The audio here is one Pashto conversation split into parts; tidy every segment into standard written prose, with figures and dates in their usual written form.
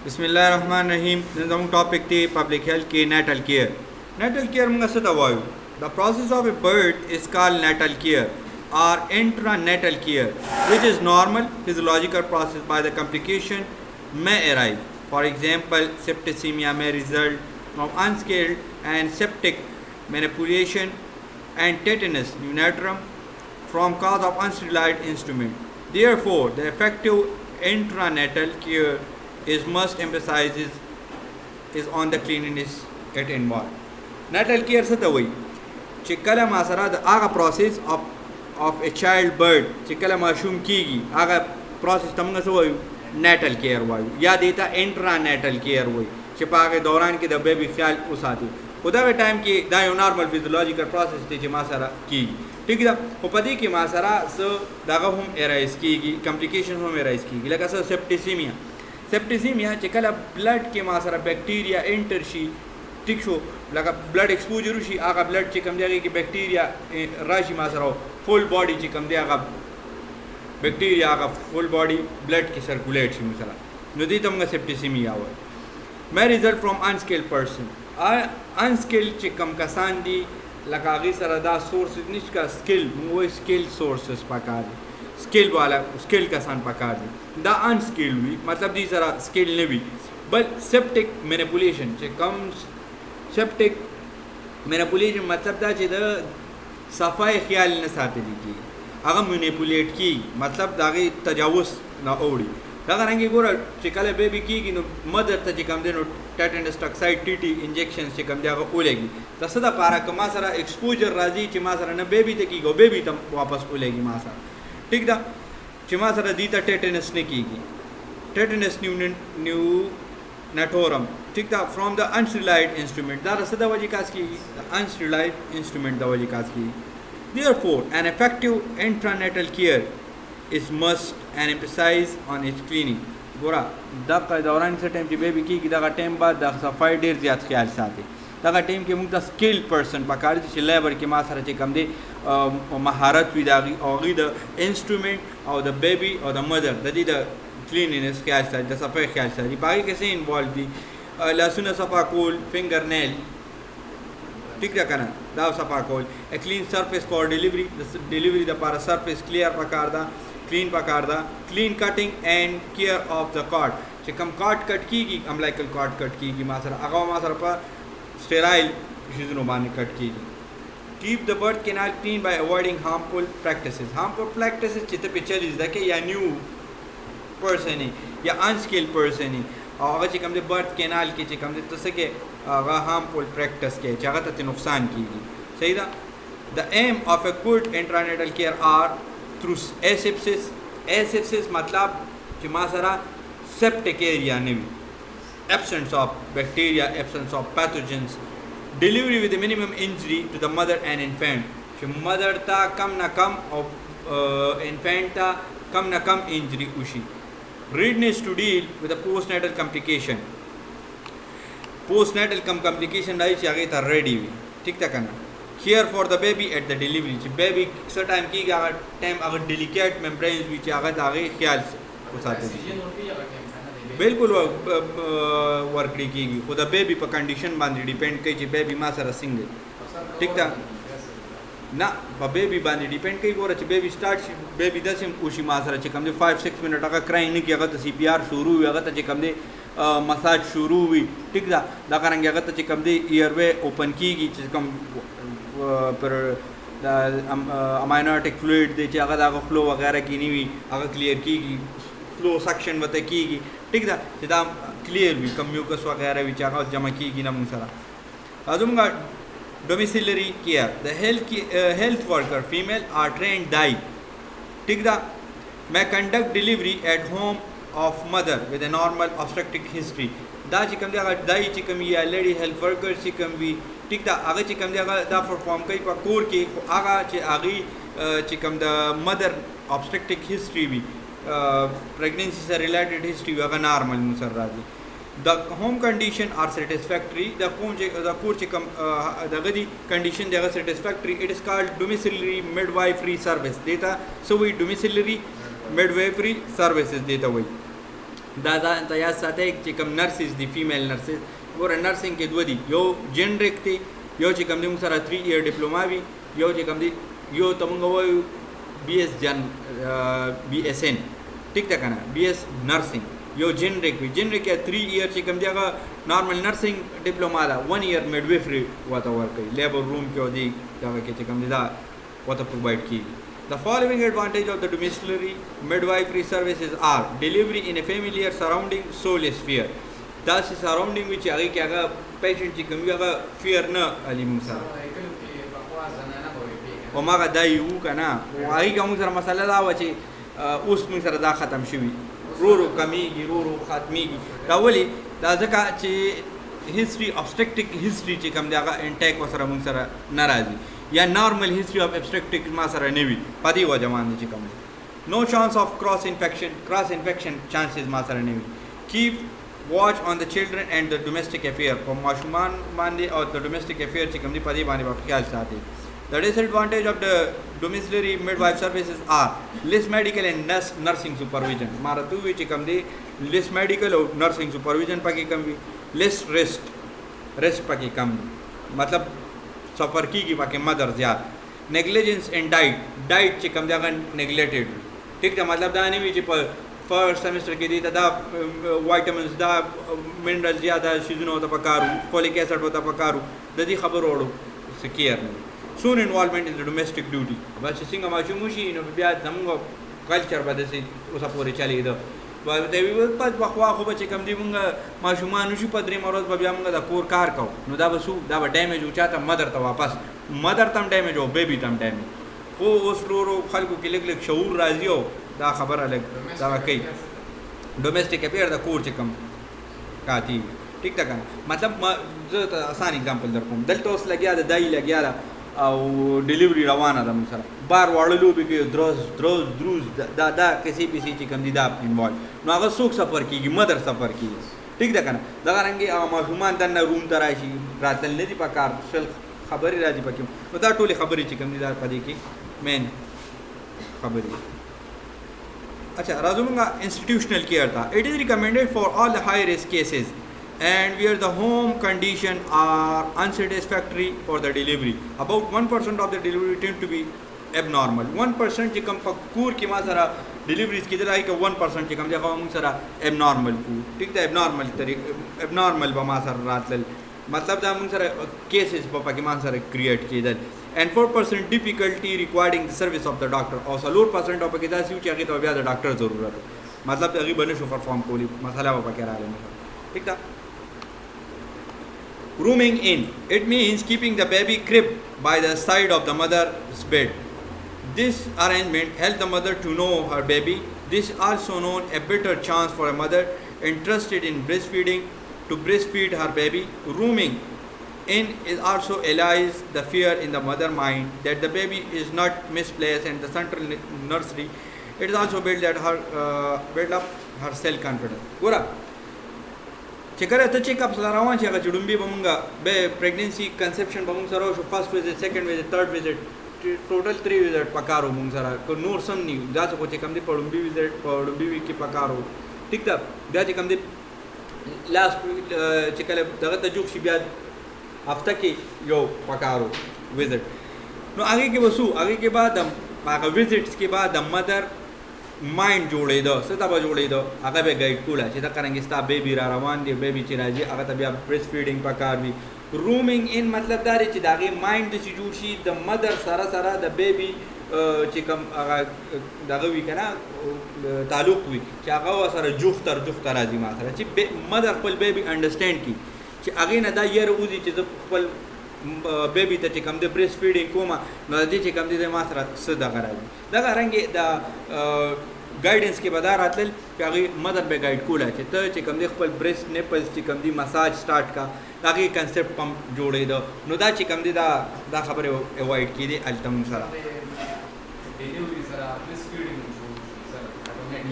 Bismillahirrahmanirrahim. Then topic the public health care natal care. Natal care munga sata vayu. The process of a birth is called natal care or intranatal care, which is normal physiological process by the complication may arise. For example, septicemia may result from unskilled and septic manipulation and tetanus neonatal from cause of unsterilized instrument. Therefore, the effective intranatal care is must emphasizes is on the cleanliness it involved. Natal care څه ته وایي چې کله ما سره د هغه پروسس of a child birth چې کله ماشوم کیږي هغه پروسس ته موږ څه وایو نیټل کیر وایو یا دیتا انټرا نیټل کیر وایي چې په هغه دوران کې د بیبي خیال وساتي خو دغه ټایم کې دا یو نارمل فیزیولوژیکل پروسس دی چې ما سره کیږي ٹھیک ده خو په دې کې ما سره څه دغه هم ایرایز کیږي کمپلیکیشن هم ایرایز کیږي لکه څه سیپټیسیمیا چې کله بلډ کې ما سره بیکټیریا انټر شي ټیک شو لکه بلډ ایکسپوجر وشي هغه بلډ چې کوم دی هغې کې بیکټیریا راشي ما سره فول باډي چې کوم دی هغه بیکټیریا هغه فول باډي بلډ کې سرکولیټ شي مثلا نو دې ته موږ سیپټیسیمیا وایو may result from unskilled person unskilled چې کوم کسان دي لکه هغې سره دا سورسز نشته سکل موږ سکل سورسز پکار دي سکل والا سکل کسان پکار دي دا انسکل وي مطلب دې سره سکل نه وي بل سیپټک مینیپولیشن چې کوم سیپټک مینیپولیشن مطلب دا چې د صفای خیال نه ساتلی کېږي هغه مینیپولیټ کېږي مطلب د هغې تجاوز نه اوړي دغه رنګې ګوره چې کله بیبي کېږي نو مدر ته چې کوم دی نو ټیټنس ټاکساید ټي ټي انجیکشنز چې کوم دی هغه ولګي د څه دپاره که ما سره ایکسپوجر راځي چې ما سره نه بیبي ته کېږي او بیبي ته واپس ولګي ما سره ٹھیک ده چې ما سره دې ته ټیټنس نه کېږي ټیټنس نیونیټورم ٹھیک ده فرام د انسټریلایزډ انسټرومنټ دا د څه د وجې کاز کېږي د انسټریلایزډ انسټرومنټ د وجې کاز کېږي therefore an effective intranatal care is must and emphasize on its cleaning ګوره دغه دوران څه ټایم چې بیبي کېږي دغه ټایم بعد د صفای ډېر زیات خیال ساتي دغه ټایم کې موږ ته سکل پرسن پکار دي چې لیبر کې ما سره چې کوم دی مهارت وي د هغې او هغې د انسټرومنټ او د بیبي او د مدر د دې د کلینینس خیال ساتي د صفای خیال ساتي په هغې کې څه انوالو دي لاسونه صفا کول فنګر نیل ٹھیک ده که نه دا صفا کول کلین سرفیس فار ډیلیوري د ډیلیوري دپاره سرفیس کلیر پکار ده کلین پکار ده کلین کټینګ اینڈ کیر آف د کاټ چې کوم کاټ کټ کېږي امبلیکل کاټ کټ کېږي ما سره هغه ما سره په سټیرایل شیزونو باندې کټ کېږي کیپ د برث کینال کلین بای اوایډینګ هارمفل پریکټسز هارمفل پریکټسز چې ته پې چلی زده کې یا نیو پرسن یا انسکل پرسن او هغه چې کوم دی برث کینال کې چې کوم دی ته څه کې هغه هارمفل پریکټس کې چې هغه ته نقصان کېږي صحیح ده د ایم آف اے ګډ انټرانیټل کیئر آر through asepsis مطلب چې ما سره septic area نه وي absence of bacteria absence of pathogens delivery with the minimum injury to the mother and infant چې mother ته کم نه کم او infant ته کم نه کم injury وشي readiness to deal with the postnatal complication complication راځي چې هغې ته ready وي ټیک ده که نه care for the baby at the delivery چې بیبي څه ټایم کېږي هغه ټایم هغه ډیلیکیټ میمبرینز وي چې هغه د هغې خیال وساتي بلکل ورکړی کېږي خو د بیبي په کنډیشن باندې ډیپینډ کوي چې بیبي ما سره څنګه ټیک ده نه په بیبي باندې ډیپینډ کوي ګوره چې بیبي سټارټ شي بیبي داسې وشي ما سره چې کوم دی 5-6 منټ هغه کرای نه کړي هغه ته سی پی آر شروع وي هغه ته چې کوم دی مساج شروع وي ټیک ده دغه رنګې هغه ته چې کوم دی ایئر وے اوپن کېږي چې کوم پر د اماینوټک فلویډ دی چې هغه د هغه فلو وغیره کې نه وي هغه کلیر کېږي فلو سکشن ورته کېږي ټیک ده چې دا کلیر وي کم میوکس وغیره وي چې هغه جمع کېږي نه موږ سره زموږ ډومیسیلري کیئر د health worker female are trained die ټیک ده may conduct delivery at home of mother with a normal obstetric history دا چې کوم دی هغه دای چې کوم یا لیډي هیلث ورکر چې کوم وي ټیک ده هغه چې کوم دی هغه دا پرفارم کوي په کور کې خو هغه چې هغې چې کوم د مدر obstetric history وي pregnancy سره related history وي هغه نارمل مو سره راځي د هوم کنډیشن آر سیټسفیکټري د کور چې کوم دغه دی کنډیشن دی هغه سیټسفیکټري اټ از کالډ ډومیسیلري midwifery service دیتا سو وی ډومیسیلري midwifery services دیتا وایي دا ځان ته یاد ساتئ چې کوم نرسز دي فیمیل نرسز ګوره نرسنګ کې دوه دي یو جنریک دی یو چې کوم دی موږ سره 3 ایئر ډیپلوما وي یو چې کوم دی یو ته موږ وایو BSN ټیک ده که نه BS نرسنګ یو جنریک وي جنریک یا 3 ایئر چې کوم دی هغه نارمل نرسنګ ډیپلوما ده 1 ایئر میډویفري ورته ورکوي لیبر روم کې او دی دغه کې چې کوم دی دا ورته پرووایډ کېږي. The following advantage of the domiciliary midwifery services are delivery in a familiar surrounding soulless fear. داسې سراونډینګ وي چې هغې کې هغه پیشنټ چې کوم وي هغه فیر نه علي موږ سره هماغه دا یې وو که نه هغې کې موږ سره مسله دا وه چې اوس موږ سره دا ختم شوي رو رو کمیږي رو رو ختمیږي دا ولې دا ځکه چې هسټري obstetric هسټري چې کوم دی هغه انټیک ورسره موږ سره نه راځي یا نارمل هسټري اف obstetric ما سره نه وي په دې وجه باندې چې کوم دی نو چانس اف کراس انفیکشن چانسز ما سره نه وي کیپ watch on the children and the domestic affair په ماشومان باندې او د domestic affair چې کوم دی په دې باندې په خیال ساتي. The disadvantage of the domiciliary midwife services are less medical and nursing supervision ماره تو وی چې کوم دی less medical او nursing supervision پکې کم وي less rest پکې کم مطلب سفر کیږي پکې مدر زیات negligence in diet چې کوم دی هغه neglected ټیک ده مطلب دا نه وي چې په فرست سیمسټر کې دی ته دا وایټامینز دا منرل زیاده شیزونه ورته پکارو فولیک ایسډ ورته پکارو د دې خبرو وړو څه کیر نه سون انوالومنټ ان د ډومestic ډیوټي بس چې څنګه ماشوم وشي نو بیا زموږ کلچر به داسې اوسه پورې چلېده د یوه پس پخوا خو به چې کوم دی مونږ ماشومان وشي په درېیمه ورځ به بیا مونږ د کور کار کوو نو دا به دا به ډیمیج و چاته مدر ته واپس مدر ته هم ډیمیج او بیبي ته هم ډیمیج خو اوس ورو خلکو کې لږ لږ شعور راځي او دا خبره لږ دا کوي ډومestic افیر د کور چې کوم کاتی ټیک ده که نه مطلب زه ته اسان اګزامپل در کوم دلته اوس لګیا ده دای لګیا ده او ډیلیوري روانه ده موږ سره بار واړه لوبې کوي دروز دا کیسې پیسې چې کوم دي دا انوالو نو هغه څوک سفر کېږي مدر سفر کېږي ټیک ده که نه دغه رنګې هغه ماشومان دننه روم ته راشي راتلل نه دي پکار شل خبرې راځي پکې نو دا ټولې خبرې چې کوم دي دا په دې کې مین خبرې اچھا راځو مونږه انسټیټیوشنل کېیر ته اٹ از ریکمینډیډ فار آل د های ریسک کیسز and where the home condition are unsatisfactory for the delivery about 1% of the delivery tend to be abnormal 1% چې کوم په کور کې ما سره ډیلیوریز کېدل هغې کې 1% چې کوم دی هغه موږ سره ابنارمل کړو ټیک ده ابنارمل به ما سره راتلل مطلب دا موږ سره کیسز به پکې ما سره کریټ کېدل and 4% difficulty requiring the service of the doctor او 4% او پکې داسې و چې هغې ته بیا د ډاکټر ضرورت مطلب هغې به نه شو پرفارم کولی مسله به پکې راغلی ټیک ده Rooming in. It means keeping the baby crib by the side of the mother's bed. This arrangement helps the mother to know her baby. This also known a better chance for a mother interested in breastfeeding to breastfeed her baby. Rooming in is also allies the fear in the mother mind that the baby is not misplaced in the central nursery. It is also build up her self-confidence. Gora. چې کله ته چیک اپ سره روان شي هغه چې ډومبي به مونږه به پریګننسي کنسپشن به مونږ سره وشو فرست ویزټ سیکنډ ویزټ تھرډ ویزټ ټوټل 3 ویزټ پکارو مونږ سره که نور سم نه دا څه چې کم دی په ډومبي ویزټ په ډومبي ویک کې پکارو ټیک ده بیا چې کم دی لاست چې کله دغه ته جوړ شي بیا هفته کې یو پکارو ویزټ نو هغې کې وسو هغې کې بعد هغه ویزټس کې بعد د مدر مایند جوړېده څه ته به جوړېده هغه به ګایډ کوله چې دا څرنګه ستا بیبي را روان دی بیبي چې راځي هغه ته بیا برېسټ فیډینګ پکار وي رومینګ ان مطلب دا دی چې د هغې مایند داسې جوړ شي د مدر سره سره د بیبي چې کوم هغه دغه وي که نه تعلق وي چې هغه ورسره جوخت تر جوخته راځي ما سره چې مدر خپل بیبي انډرسټینډ کړي چې هغې نه دا یره وځي چې زه خپل بیبي ته چې کوم دی برېسټ فیډینګ کومه نو د دې چې کوم دی د ما سره څه دغه راځي دغه رنګې د ګایډنس کې به دا راتلل چې هغې مدر به ګایډ کوله چې ته چې کوم دی خپل برېسټ نیپلز چې کوم دی مساج سټارټ کا د هغې کنسپټ پمپ جوړېده نو دا چې کوم دی دا خبرې اوایډ کېدې هلته مونږ سره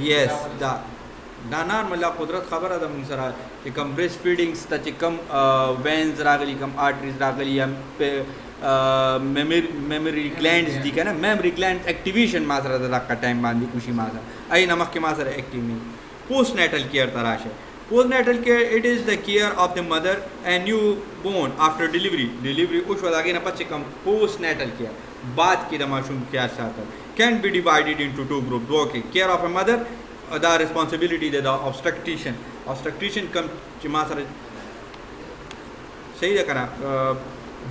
یس دا نارمل قدرت خبره ده مونږ سره چې کوم برېسټ فیډینګس ته چې کوم وینز راغلي کوم آرټریز راغلي یا memory glands دي کنه memory glands activation ما سره د دغه ټایم باندې کوشي ما سره ای نه مخکې ما سره اکټیو نه postnatal care tarash hai. Postnatal care, it is the care of the mother and newborn after delivery. Delivery ush wadage na pache kam postnatal care baad ki da mashum kya sata can be divided into two groups. Okay, care of a mother, the responsibility the obstetrician come chima sara sahi da kana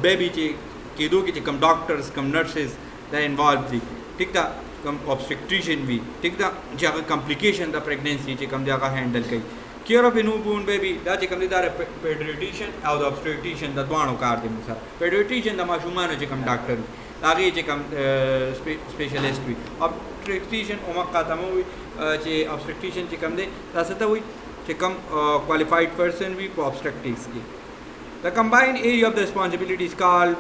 baby che ke do ki kam doctors kam nurses they involved the ठीक था कम obstetrician भी ठीक था जगह complication दा pregnancy चे कम जगह handle कई care of a newborn baby दा चे कम दार pediatrician और obstetrician दा दोनों कार दे मुसार pediatrician दा माशुमान चे कम doctor आगे चे कम specialist भी obstetrician उमक कातम हुई चे obstetrician चे कम दे तासता हुई चे कम qualified person भी obstetrics की the combined area of the responsibility is called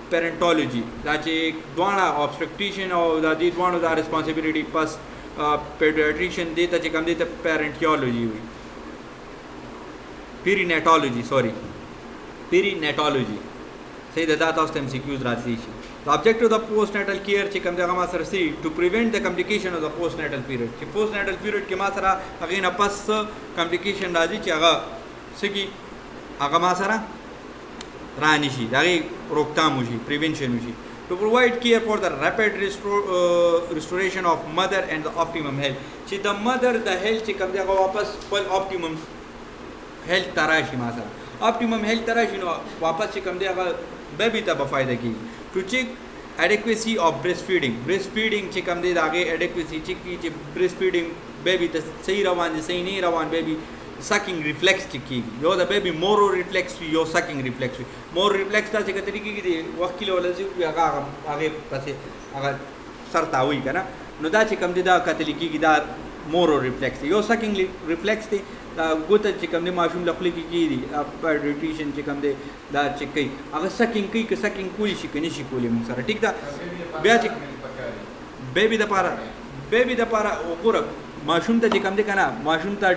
parentology. That's a dwana obstetrician or the dwana the responsibility plus pediatrician data che kam data parentology perinatology say the data of MCQs rati. The objective of the postnatal care che kam jaga masar see to prevent the complication of the postnatal period. Che postnatal period ke masara again pas complication raji che aga sigi aga masara Ranishi, Dari Roktamushi, prevention. To provide care for the rapid restoration of mother and the optimum health. See the mother, the health, optimum health tarashi masara. Optimum health tarashi no wapas baby taba faida ki. To check adequacy of breastfeeding. Breastfeeding chikam de dage adequacy chiki breastfeeding baby the sahi rawan sahi nahi rawan baby. Sucking reflex chiki yo the baby more reflex yo sucking reflex more reflex ta chika tariki ki wakilo wala ji aga age pase aga sarta hui kana no da chikam de da kataliki ki da more reflex yo sucking reflex te da gota chikam de mashum lakli ki di pediatrician chikam de da chikai aga sucking ki sucking kuli shikani shikuli musara ठीक था bya chik baby da para okura mashum ta chikam de kana mashum ta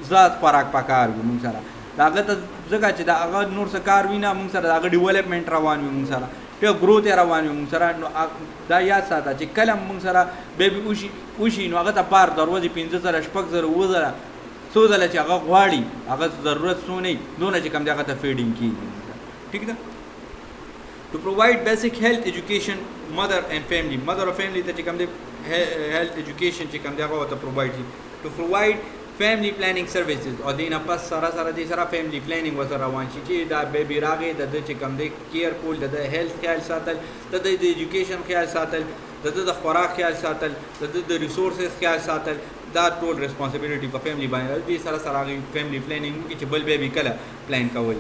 ذات فراق پکار وي مونږ سره دا هغه ته ځکه چې دا هغه نور څه کار وینا مونږ سره دا ډیولپمنٹ روان وي مونږ سره ته گروث روان وي مونږ سره نو دا یاد ساته چې کله مونږ سره بیبي وشي نو هغه ته بار دروازې 15 شپږ زره وزره څو ځله چې هغه غواړي هغه ضرورت سونه دونه چې کم دی هغه ته فیډینګ کیږي ٹھیک ده to provide basic health education mother and family ته چې کم دی health education چې کم دی هغه ته provide to provide family planning services or dina pas sara di sara family planning was rawan chi da baby rage da de chikam de care cool da health khayal satal da de education khayal satal da de khorak khayal satal da de resources khayal satal that total responsibility for family by di sara family planning ki bal baby kala plan kawal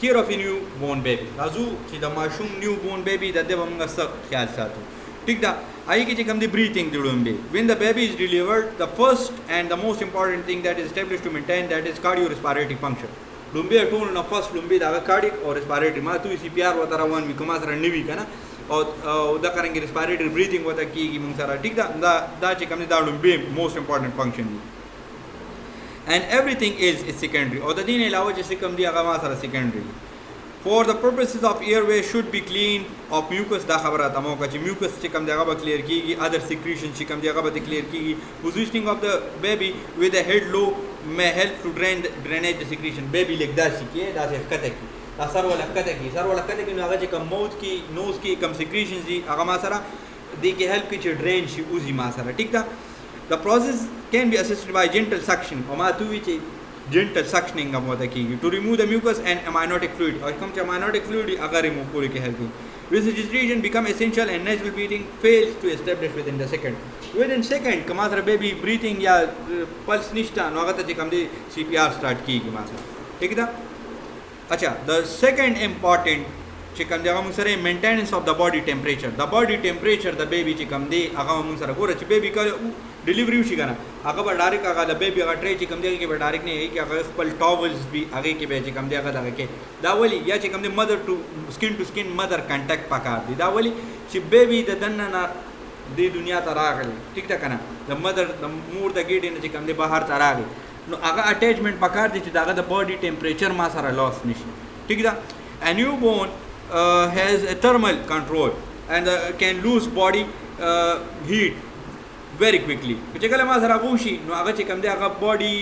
care of a newborn baby azu chi da mashum newborn baby da de bamga sab khayal satal ठीक था आई कि हम दी breathing जुड़ूंगे when the baby is delivered the first and the most important thing that is established to maintain that is cardiorespiratory function lumbe tool na first lumbe da cardiac और respiratory मा तू इसी प्यार होता रहा वन विकमास रन्नी भी करना और उदा करेंगे respiratory breathing होता की मुंगसारा ठीक था दा चे कम दा lumbe most important function and everything is secondary और द दिन अलावा जैसे कम दिया का मासारा secondary for the purposes of airway should be clean of mucus da khabara ta mauka chi mucus che kam jaga ba clear kigi other secretion che kam jaga ba clear kigi positioning of the baby with the head low may help to drainage the secretion baby like da ki da se khata ki da sarwa lakata ki no aga che kam mouth ki nose ki kam secretions ji aga ma sara de ki help ki drain shi uzi ma sara ठीक था the process can be assisted by gentle suction or ma tu vi gentle suctioning of the key to remove the mucus and amniotic fluid or come to amniotic fluid agar remove pure ke help resuscitation become essential and natural breathing fails to establish within the second kamasra baby breathing ya pulse nishta no agata je kam de CPR start ki kamasra ठीक था अच्छा the second important chikam jaga mun sare maintenance of the body temperature the baby chikam de aga mun sara gora chi baby ka delivery ushi kana aga ba direct aga the baby aga tray chikam de ke ba direct ne ki aga spal towels bhi age ke be chikam de aga da ke dawali ya chikam de mother to skin mother contact pakar di dawali chi baby the danna na de dunya taragal ठीक था kana the mother the more the gate in chikam de bahar taragal no aga attachment pakar di chi daga the body temperature ma sara loss nishi ठीक था a newborn has a thermal control and can lose body heat very quickly چې کله ما سره غوشي نو هغه چې کوم دی هغه body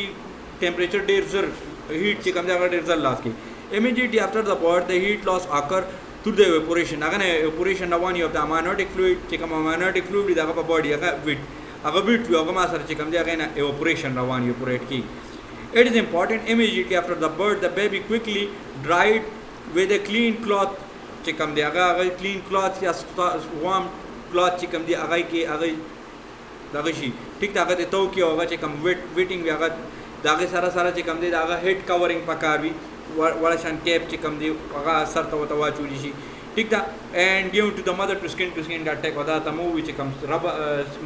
temperature ډیر زر heat چې کوم دی هغه ډیر زر لاس کې immediately after the birth the heat loss occur through the evaporation هغه نه evaporation رواني of the amniotic fluid چې کوم amniotic fluid دی هغه په body هغه ویټ هغه ما سره چې کوم دی هغه نه evaporation روان evaporate کی. It is important immediately after the birth the baby quickly dried with a clean cloth چې کوم دی هغه clean cloth یا warm cloth چې کوم دی هغه کې هغه دغه شي ټیک دا هغه ته تو کې هغه چې کوم ویټینګ وی هغه داغه سره سره چې کوم دی داغه هیډ کورینګ پکار وي ولا شان کیپ چې کوم دی هغه سر ته وته واچول شي ټیک دا and give to the mother to skin contact ودا ته مو چې کوم رب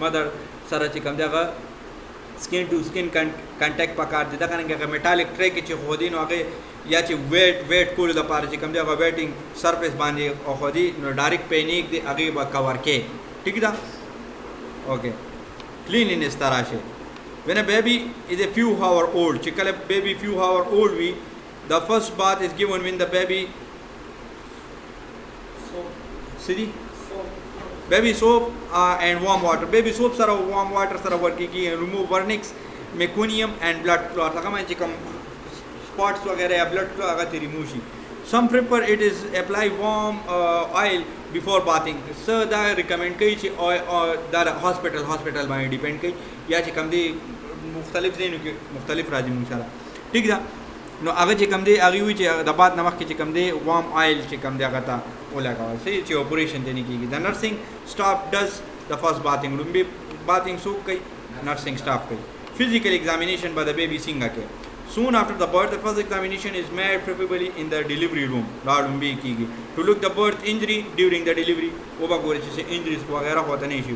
mother سره چې کوم دی هغه skin to skin contact پکار دي دا کنه میټالیک ټری کې چې خو دي نو هغه یا چې ویټ کول د پاره چې کوم دی هغه ویټینګ سرفیس باندې او خو دي نو ډایرکټ پینیک دی هغه به کور کې ټیک دا اوکے cleanliness تراشه when a baby is a few hour old چې کله baby few hour old وي the first bath is given when the baby baby soap and warm water baby soap سره warm water سره ورکیږي and remove vernix meconium and blood clots هغه باندې کوم spots وغیرہ یا blood clot هغه ته remove شي. Some prefer it is apply warm oil before bathing so دا recommend کوي چې دا hospital باندې depend کوي یا چې کوم دی مختلف ځایونو کې مختلف راځي ان شاء الله ٹھیک ده نو هغه چې کوم دی هغه وی چې د باد نمک کې چې کوم دی warm oil چې کوم دی هغه ته ولګاوه صحیح چې operation دی نه کیږي the nursing staff does the first bathing لومبي bathing سو کوي nursing staff کوي. Physical examination by the baby څنګه کوي soon after the birth the first examination is made preferably in the delivery room لومبي کیږي to look the birth injury during the delivery او وګورئ چې injuries وغیرہ ہوتا نه شي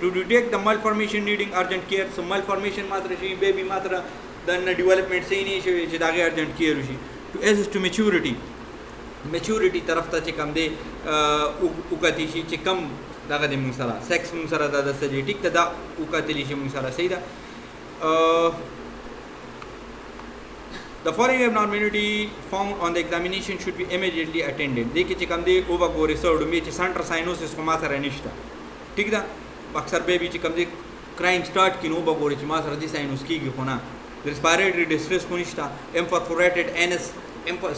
to detect the malformation needing urgent care so malformation ماتره شي baby ماتره د development صحیح نه شي چې داغه urgent care وشي to assist to maturity طرف ته چې کم دی وکتی شي چې کم دغه د موږ سره سیکس موږ سره د سړي ټیک ته دا وکتلی شي موږ سره صحیح ده. The foreign abnormality found on the examination should be immediately attended دې کې چې کم دی او وګورئ سره مې چې سنټر ساینوسس خو ما سره نشته ټیک ده اکثر بیبي چې کم دی کرایم سٹارټ کینو وګورئ چې ما سره دې ساینوس کیږي خو نه respiratory distress کو نشته imperforated anus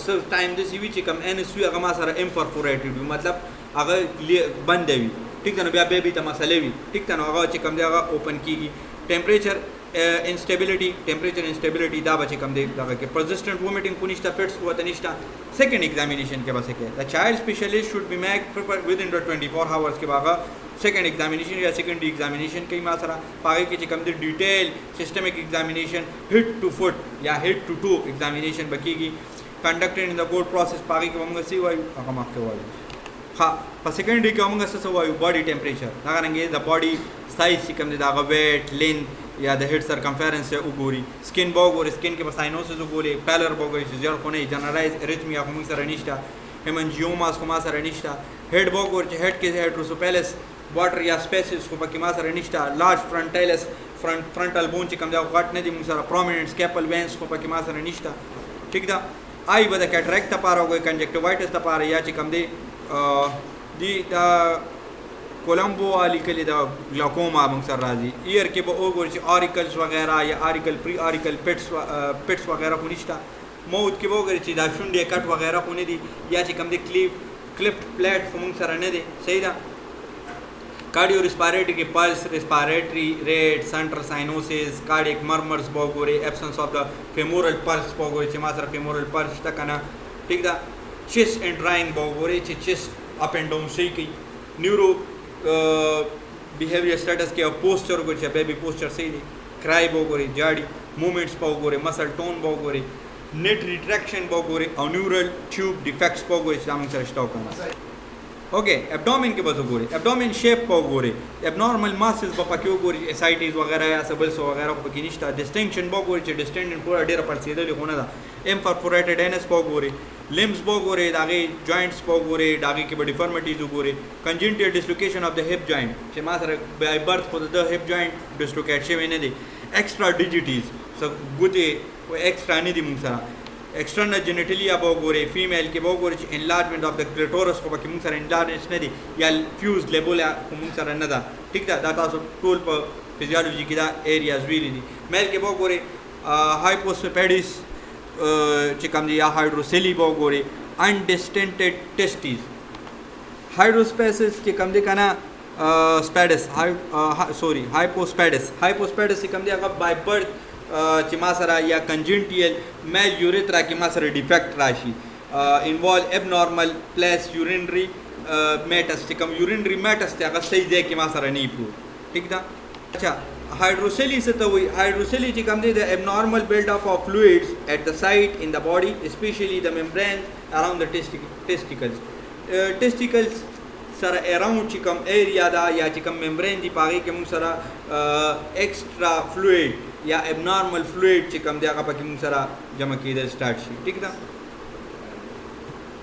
سر ټایم د سی وی چې کم انس وی هغه ما سره imperforated مطلب هغه بند وي ټیک ده نو بیا بیبي ته مسلې وي ټیک ده نو هغه چې کم دی هغه اوپن کیږي. ټمپریچر instability دا به چې کم دی دغه کې persistent vomiting کو نشته fits وته نشته. second examination کې بس کې the child specialist should be made prepared within the 24 hours کې باغه second examination یا second examination کې ما سره پاره کې چې کم دی detail systemic examination head to foot یا head to toe examination بکیږي conducted in the court process پاره کې موږ سی وایو هغه ما کې وایو ها په secondary کې موږ څه وایو body temperature دا څنګه the body size چې کم دی دا weight length یا د head circumference وګوري skin وګوري skin کې په cyanosis وګوري pallor وګوري چې ځل خو نه generalized arrhythmia کوم سره نشته hemangiomas کوم سره نشته head وګوري چې head کې hydrocephalus water یا spaces خو پکې ما سره نشته large frontalis frontal bone چې کوم دا غټ نه دي موږ سره prominent scapal veins خو پکې ما سره نشته ٹھیک ده. آی به د cataract لپاره وګوري conjunctivitis لپاره یا چې کوم دی دا کولمبو والی کلی دا گلاکوما موږ سره راځي ایر کې به وګورئ چې اریکلز وغیرہ یا اریکل پری اریکل پټس وغیرہ خو نشته موت کې به وګورئ چې دا شونډې کټ وغیرہ خو نه دي یا چې کوم دی کلیفټ پلیټ خو موږ سره نه دی صحیح ده. کارډیو ریسپیریټری کې پلس ریسپیریټری ریټ سنټر ساینوسس کارډیک مرمرز به وګورئ ایبسنس اف د فیمورل پلس به وګورئ چې ما سره فیمورل پلس شته که نه ټیک ده. چیسټ اینډ ډرایینګ به وګورئ چې چیسټ اپ اینډ ډاون صحیح کوي. نیورو behavior status کې posture وګورئ چې بیبي posture صحیح دی cry به وګورئ جاړي movements به وګورئ muscle tone به وګورئ net retraction به وګورئ او neural tube defects به وګورئ چې موږ سره شته وکړه. اوکے abdomen کې به وګورئ abdomen shape به وګورئ abnormal masses به پکې وګورئ ascites وغیرہ یا سبلس وغیرہ پکې نشته distinction به وګورئ چې distinction پورا ډیره پرسیدلې خو نه ده. imperforated anus به وګورئ limbs به وګورئ داغه joints به وګورئ داغه کې به deformities وګورئ congenital dislocation of the hip joint چې ما سره by birth خو د hip joint dislocate شوی نه دی. extra digits ګوتې او extra نه دي موږ سره external genitalia به وګورئ فیمیل کې به وګورئ چې انلارجمنٹ اف د کلیټورس خو پکې موږ سره انلارجمنټ نه دی یا فیوز لیبل خو موږ سره نه ده ټیک ده دا تاسو ټول په فزیولوژي کې دا ایریاز ویلي دي میل کې به وګورئ هایپوسپیډیس چې کوم دی یا هایډروسیلی به وګورئ انډسټنټډ ټیسټیز هایډروسپیسس چې کوم دی کنه سپیډس هایپوسپیډس چې کوم دی هغه بای برث چې ما سره یا کنجنټیل میل یوریترا کې ما سره ډیفیکټ راشي انوالو ابنارمل پلیس یورینری میټس چې کوم یورینری میټس دی هغه صحیح دی کې ما سره نه پرو ټیک ده اچھا هایډروسیلی څه ته وایي هایډروسیلی چې کوم دی د ابنارمل بلډ اپ اف فلوئډز ایٹ د سایټ ان د باډي اسپیشلی د ممبرین اراوند د ټیسټیکلز سره اراوند چې کوم ایریا دا یا چې کوم ممبرین دی پاغي کې موږ سره ایکسترا فلوئډ یا ابنارمل فلوئډ چې کوم دی هغه پکې موږ سره جمع کېدل سٹارټ شي ټیک ده